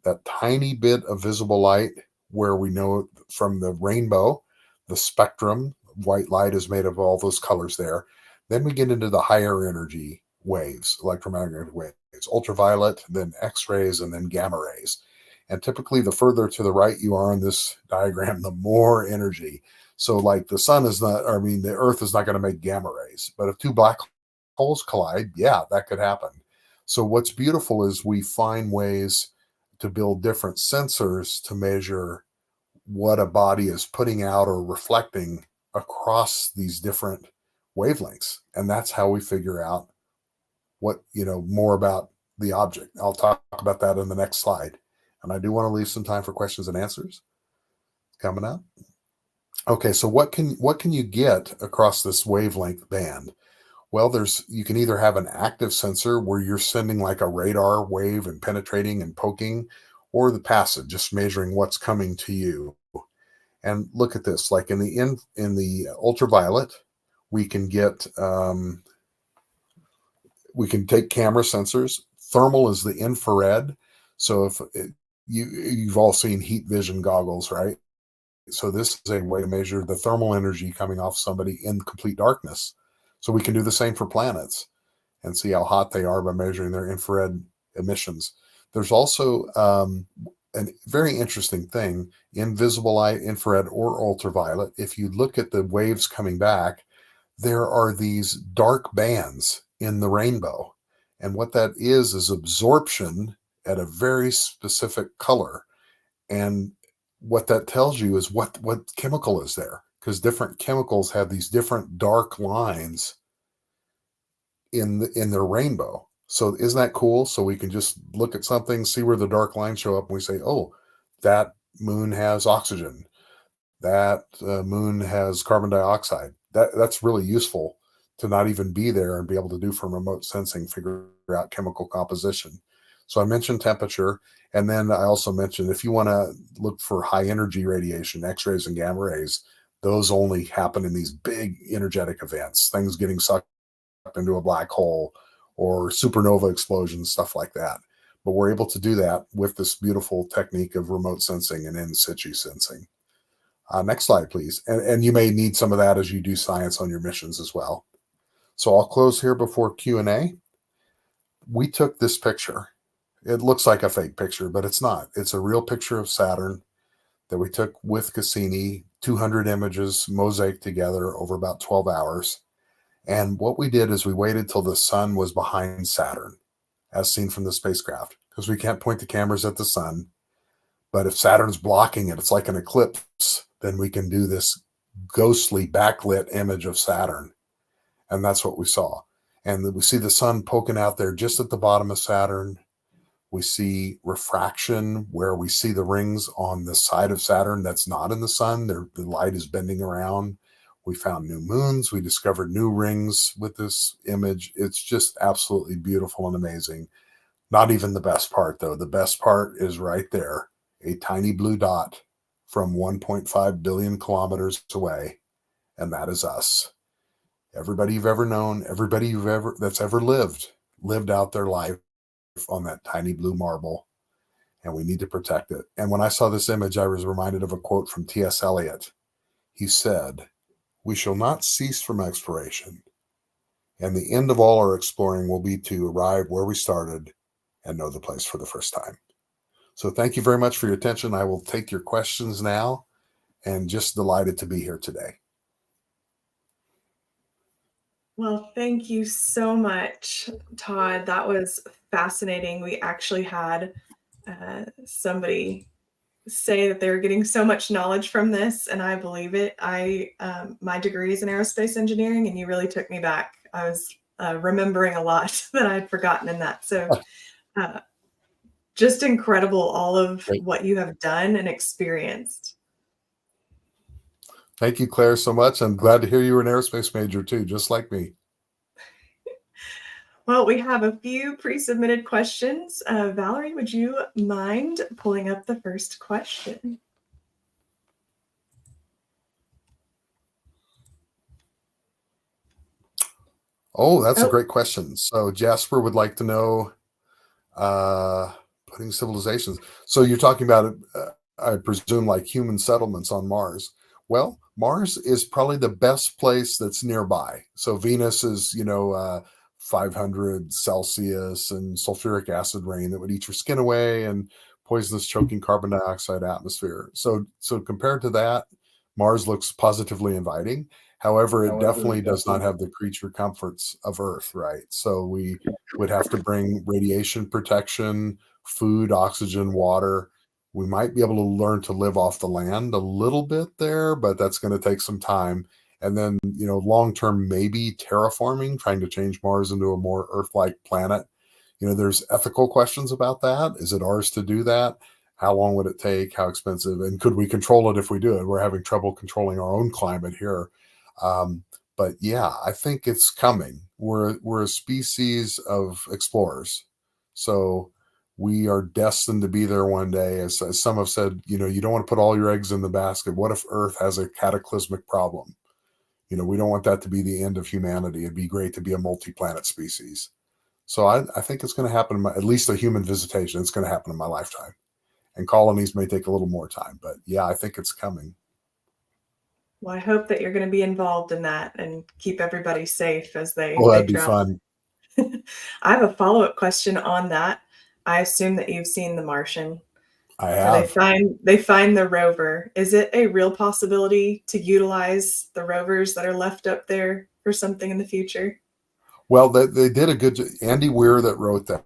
that tiny bit of visible light where we know from the rainbow, the spectrum, white light is made of all those colors there. Then we get into the higher energy waves, electromagnetic waves, ultraviolet, then X-rays, and then gamma rays. And typically the further to the right you are in this diagram, the more energy. So like the Earth is not going to make gamma rays, but if two black holes collide, yeah, that could happen. So what's beautiful is we find ways to build different sensors to measure what a body is putting out or reflecting across these different wavelengths. And that's how we figure out more about the object. I'll talk about that in the next slide. And I do want to leave some time for questions and answers coming up. Okay, so what can you get across this wavelength band? Well, you can either have an active sensor where you're sending like a radar wave and penetrating and poking, or the passive, just measuring what's coming to you. And look at this, like in the ultraviolet, we can get we can take camera sensors. Thermal is the infrared. So if you've all seen heat vision goggles, right? So this is a way to measure the thermal energy coming off somebody in complete darkness. So we can do the same for planets and see how hot they are by measuring their infrared emissions. There's also a very interesting thing, invisible light, infrared, or ultraviolet. If you look at the waves coming back, there are these dark bands in the rainbow. And what that is absorption at a very specific color. And what that tells you is what chemical is there, because different chemicals have these different dark lines in their rainbow. So isn't that cool? So we can just look at something, see where the dark lines show up, and we say, oh, that moon has oxygen. That moon has carbon dioxide. That's really useful to not even be there and be able to do from remote sensing, figure out chemical composition. So I mentioned temperature, and then I also mentioned if you want to look for high energy radiation, X-rays and gamma rays, those only happen in these big energetic events, things getting sucked into a black hole or supernova explosions, stuff like that. But we're able to do that with this beautiful technique of remote sensing and in situ sensing. Next slide, please. And you may need some of that as you do science on your missions as well. So I'll close here before Q&A. We took this picture. It looks like a fake picture, but it's not. It's a real picture of Saturn that we took with Cassini, 200 images mosaic together over about 12 hours. And what we did is we waited till the sun was behind Saturn, as seen from the spacecraft, because we can't point the cameras at the sun. But if Saturn's blocking it, it's like an eclipse, then we can do this ghostly backlit image of Saturn. And that's what we saw. And we see the sun poking out there just at the bottom of Saturn. We see refraction where we see the rings on the side of Saturn that's not in the sun. The light is bending around. We found new moons. We discovered new rings with this image. It's just absolutely beautiful and amazing. Not even the best part, though. The best part is right there, a tiny blue dot from 1.5 billion kilometers away, and that is us. Everybody you've ever known, everybody that's ever lived out their life on that tiny blue marble, and we need to protect it. And when I saw this image, I was reminded of a quote from T.S. Eliot. He said, "We shall not cease from exploration, and the end of all our exploring will be to arrive where we started and know the place for the first time." So thank you very much for your attention. I will take your questions now, and just delighted to be here today. Well, thank you so much, Todd. That was fascinating. We actually had somebody say that they're getting so much knowledge from this, and I believe it. My degree is in aerospace engineering, and you really took me back. I was remembering a lot that I'd forgotten in that. So just incredible, all of Great. what you have done and experienced. Thank you, Claire, so much. I'm glad to hear you were an aerospace major too, just like me. Well, we have a few pre-submitted questions. Valerie, would you mind pulling up the first question? Oh, that's a great question. So Jasper would like to know putting civilizations. So you're talking about, I presume, like human settlements on Mars. Well, Mars is probably the best place that's nearby. So Venus is, 500 Celsius and sulfuric acid rain that would eat your skin away and poisonous choking carbon dioxide atmosphere. So compared to that, Mars looks positively inviting. However, it definitely does not have the creature comforts of Earth, right? So we would have to bring radiation protection, food, oxygen, water. We might be able to learn to live off the land a little bit there, but that's going to take some time. And then, long-term, maybe terraforming, trying to change Mars into a more Earth-like planet. There's ethical questions about that. Is it ours to do that? how long would it take, how expensive, and could we control it if we do it? We're having trouble controlling our own climate here. But yeah, I think it's coming. We're a species of explorers, so we are destined to be there one day. As some have said, you know, you don't want to put all your eggs in the basket. What if Earth has a cataclysmic problem? You know, we don't want that to be the end of humanity. It'd be great to be a multi-planet species. So I think it's going to happen, at least a human visitation. It's going to happen in my lifetime. And colonies may take a little more time. But yeah, I think it's coming. Well, I hope that you're going to be involved in that and keep everybody safe as they That'd be travel. fun. I have a follow-up question on that. I assume that you've seen The Martian. I have. So they find the rover. Is it a real possibility to utilize the rovers that are left up there for something in the future? Well, they did a good. Andy Weir that wrote that.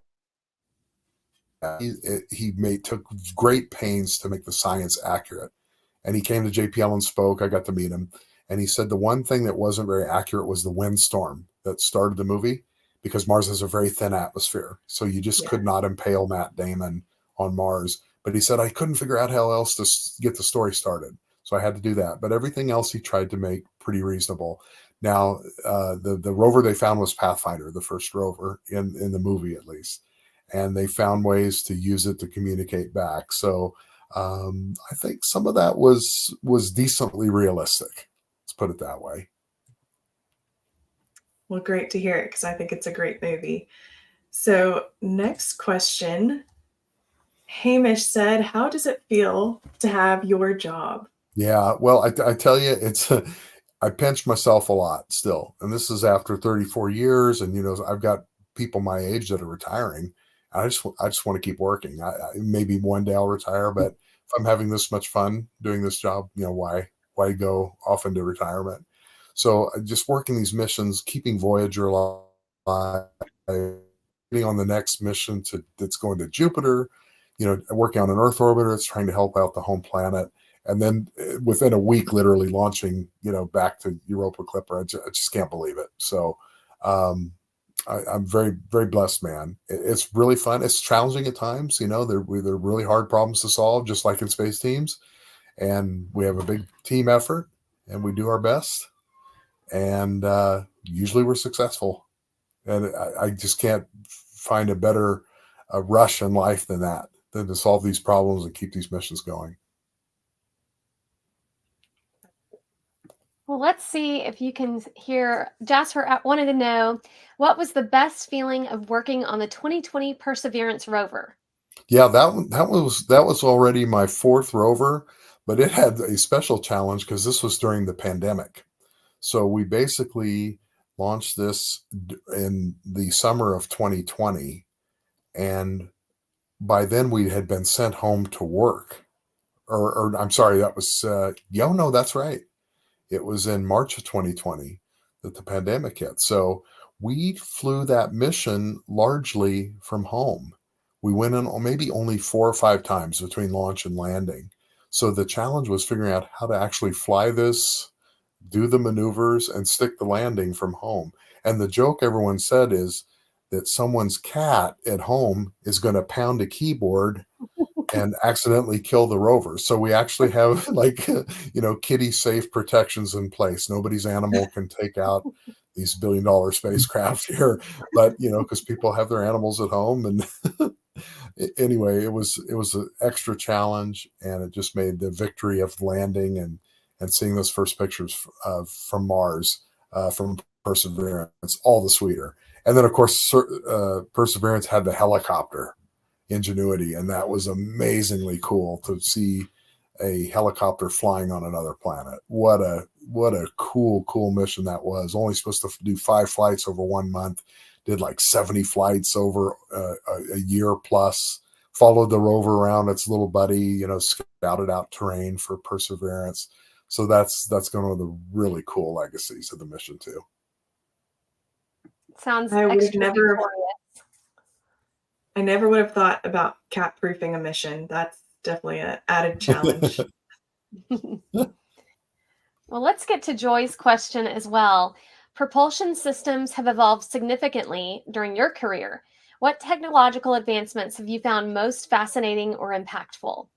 He took great pains to make the science accurate, and he came to JPL and spoke. I got to meet him, and he said the one thing that wasn't very accurate was the windstorm that started the movie, because Mars has a very thin atmosphere, so you just could not impale Matt Damon on Mars. But he said I couldn't figure out how else to get the story started, so I had to do that. But everything else he tried to make pretty reasonable. Now, the rover they found was Pathfinder, the first rover in the movie, at least, and they found ways to use it to communicate back. So I think some of that was decently realistic. Let's put it that way. Well, great to hear it, because I think it's a great movie. So next question. Hamish said, how does it feel to have your job? Yeah, well, I tell you, it's I pinch myself a lot still. And this is after 34 years. And, you know, I've got people my age that are retiring. I just want to keep working. Maybe one day I'll retire, but if I'm having this much fun doing this job, you know, why go off into retirement? So just working these missions, keeping Voyager alive, getting on the next mission that's going to Jupiter, you know, working on an Earth orbiter that's trying to help out the home planet. And then within a week, literally launching, you know, back to Europa Clipper. I just can't believe it. So I'm very, very blessed, man. It's really fun. It's challenging at times. You know, they're really hard problems to solve, just like in space teams. And we have a big team effort, and we do our best. And usually we're successful. And I just can't find a better rush in life than that, than to solve these problems and keep these missions going. Well, let's see if you can hear. Jasper wanted to know, what was the best feeling of working on the 2020 Perseverance rover? Yeah, that was already my fourth rover, but it had a special challenge because this was during the pandemic. So we basically launched this in the summer of 2020, and by then we had been sent home to work. Or I'm sorry, that was no, that's right. It was in March of 2020 that the pandemic hit. So we flew that mission largely from home. We went in maybe only 4 or 5 times between launch and landing. So the challenge was figuring out how to actually fly this, do the maneuvers, and stick the landing from home. And the joke everyone said is that someone's cat at home is going to pound a keyboard and accidentally kill the rover. So we actually have, like, you know, kitty safe protections in place. Nobody's animal can take out these billion-dollar spacecraft here, but, you know, because people have their animals at home. And anyway, it was an extra challenge, and it just made the victory of landing and seeing those first pictures from Mars, from Perseverance, all the sweeter. And then, of course, Perseverance had the helicopter, Ingenuity, and that was amazingly cool to see a helicopter flying on another planet. What a cool mission that was. Only supposed to do 5 flights over 1 month. Did like 70 flights over a year plus. Followed the rover around its little buddy, you know, scouted out terrain for Perseverance. So that's one of the really cool legacies of the mission too. Sounds I would extra never. victorious. I never would have thought about cat proofing a mission. That's definitely an added challenge. Well, let's get to Joy's question as well. Propulsion systems have evolved significantly during your career. What technological advancements have you found most fascinating or impactful?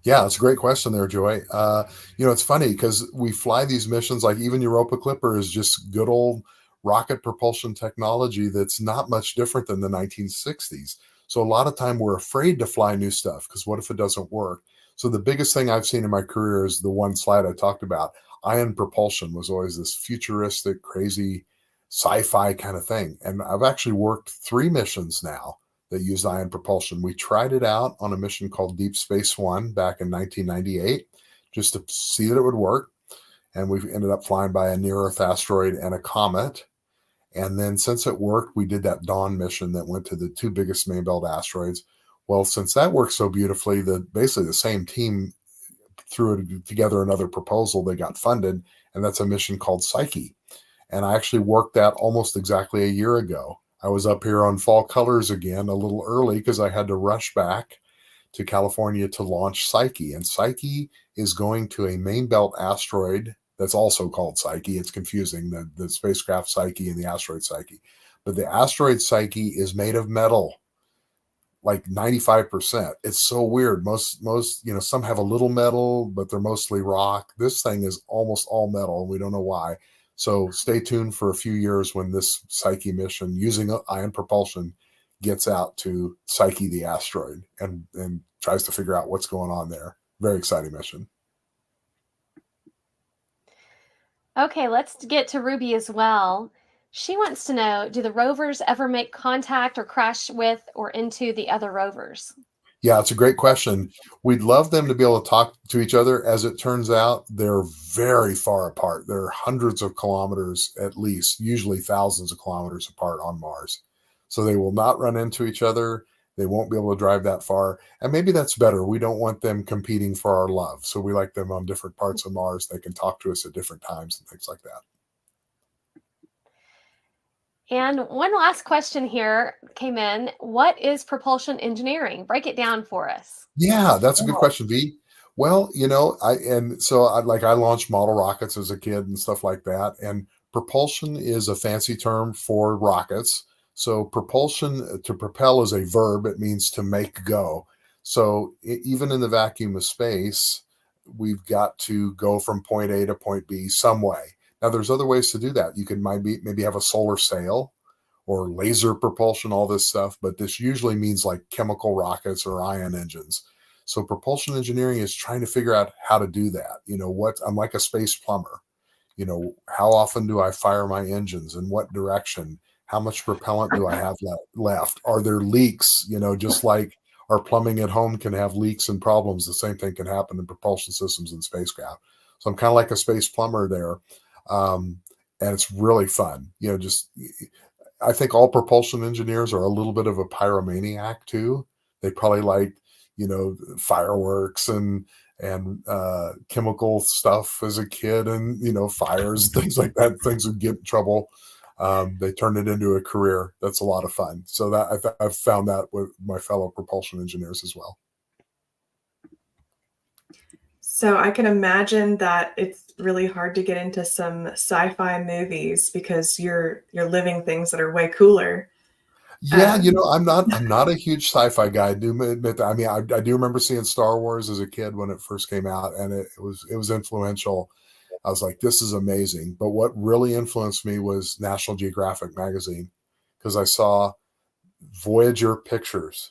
Yeah, that's a great question there, Joy. It's funny because we fly these missions, like even Europa Clipper is just good old rocket propulsion technology that's not much different than the 1960s. So a lot of time we're afraid to fly new stuff because what if it doesn't work? So the biggest thing I've seen in my career is the one slide I talked about. Ion propulsion was always this futuristic, crazy sci-fi kind of thing. And I've actually worked 3 missions now that used ion propulsion. We tried it out on a mission called Deep Space One back in 1998 just to see that it would work. And we ended up flying by a near Earth asteroid and a comet. And then since it worked, we did that Dawn mission that went to the 2 biggest main belt asteroids. Well, since that worked so beautifully, basically the same team threw together another proposal. They got funded, and that's a mission called Psyche. And I actually worked that almost exactly a year ago. I was up here on Fall Colors again a little early because I had to rush back to California to launch Psyche. And Psyche is going to a main belt asteroid that's also called Psyche. It's confusing, the spacecraft Psyche and the asteroid Psyche. But the asteroid Psyche is made of metal, like 95%. It's so weird. Most, some have a little metal, but they're mostly rock. This thing is almost all metal, and we don't know why. So stay tuned for a few years when this Psyche mission using ion propulsion gets out to Psyche the asteroid and tries to figure out what's going on there. Very exciting mission. Okay, let's get to Ruby as well. She wants to know, do the rovers ever make contact or crash with or into the other rovers? Yeah, it's a great question. We'd love them to be able to talk to each other. As it turns out, they're very far apart. They're hundreds of kilometers at least, usually thousands of kilometers apart on Mars. So they will not run into each other. They won't be able to drive that far. And maybe that's better. We don't want them competing for our love. So we like them on different parts of Mars. They can talk to us at different times and things like that. And one last question here came in. What is propulsion engineering? Break it down for us. Yeah, that's a good question, V. Well, I launched model rockets as a kid and stuff like that. And propulsion is a fancy term for rockets. So propulsion, to propel, is a verb. It means to make go. So even in the vacuum of space, we've got to go from point A to point B some way. Now, there's other ways to do that. You can maybe have a solar sail or laser propulsion, all this stuff, but this usually means like chemical rockets or ion engines. So propulsion engineering is trying to figure out how to do that. I'm like a space plumber. How often do I fire my engines? In what direction? How much propellant do I have left? Are there leaks? Just like our plumbing at home can have leaks and problems, the same thing can happen in propulsion systems and spacecraft. So I'm kind of like a space plumber there. And it's really fun. I think all propulsion engineers are a little bit of a pyromaniac too. They probably like, fireworks and chemical stuff as a kid, and fires, things like that, things would get in trouble. They turn it into a career. That's a lot of fun. So that I've found that with my fellow propulsion engineers as well. So I can imagine that it's really hard to get into some sci-fi movies because you're living things that are way cooler. Yeah, I'm not a huge sci-fi guy. I do admit that. I mean, I do remember seeing Star Wars as a kid when it first came out, and it was influential. I was like, this is amazing. But what really influenced me was National Geographic magazine, because I saw Voyager pictures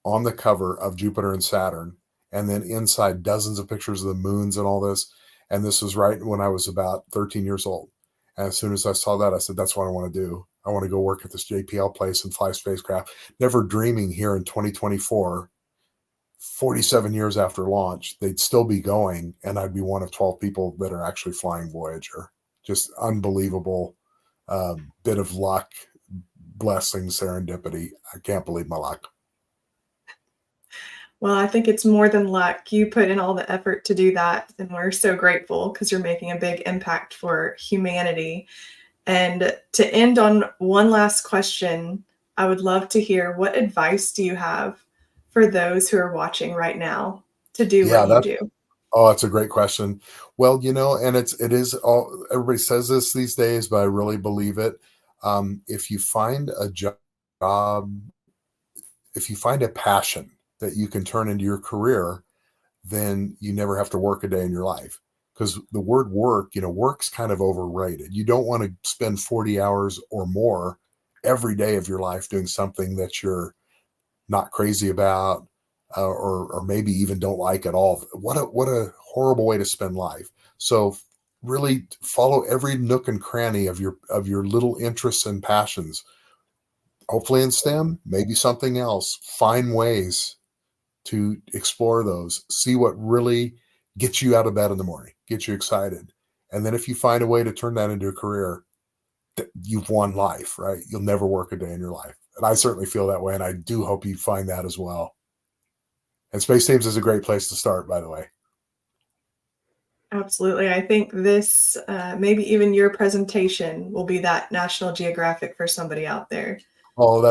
on the cover of Jupiter and Saturn, and then inside dozens of pictures of the moons and all this. And this was right when I was about 13 years old. And as soon as I saw that, I said, that's what I want to do. I want to go work at this JPL place and fly spacecraft. Never dreaming here in 2024, 47 years after launch, they'd still be going, and I'd be one of 12 people that are actually flying Voyager. Just unbelievable bit of luck, blessing, serendipity. I can't believe my luck. Well, I think it's more than luck. You put in all the effort to do that, and we're so grateful because you're making a big impact for humanity. And to end on one last question, I would love to hear, what advice do you have for those who are watching right now to do what you do? Oh, it's a great question. Well, and it is everybody says this these days, but I really believe it. If you find a job job, if you find a passion that you can turn into your career, then you never have to work a day in your life. Because the word work, work's kind of overrated. You don't want to spend 40 hours or more every day of your life doing something that you're not crazy about, or maybe even don't like at all. What a horrible way to spend life. So really follow every nook and cranny of your little interests and passions. Hopefully in STEM, maybe something else. Find ways to explore those. See what really gets you out of bed in the morning, gets you excited. And then if you find a way to turn that into a career, you've won life, right? You'll never work a day in your life. And I certainly feel that way. And I do hope you find that as well. And Space Teams is a great place to start, by the way. Absolutely. I think this, maybe even your presentation will be that National Geographic for somebody out there. Oh,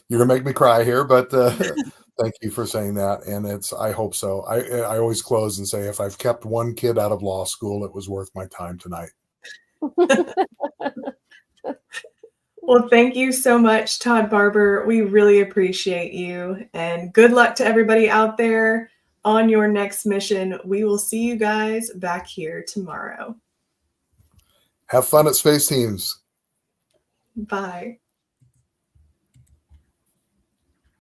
you're gonna make me cry here, but thank you for saying that. And I hope so. I always close and say, if I've kept one kid out of law school, it was worth my time tonight. Well, thank you so much, Todd Barber. We really appreciate you, and good luck to everybody out there on your next mission. We will see you guys back here tomorrow. Have fun at Space Teams. Bye.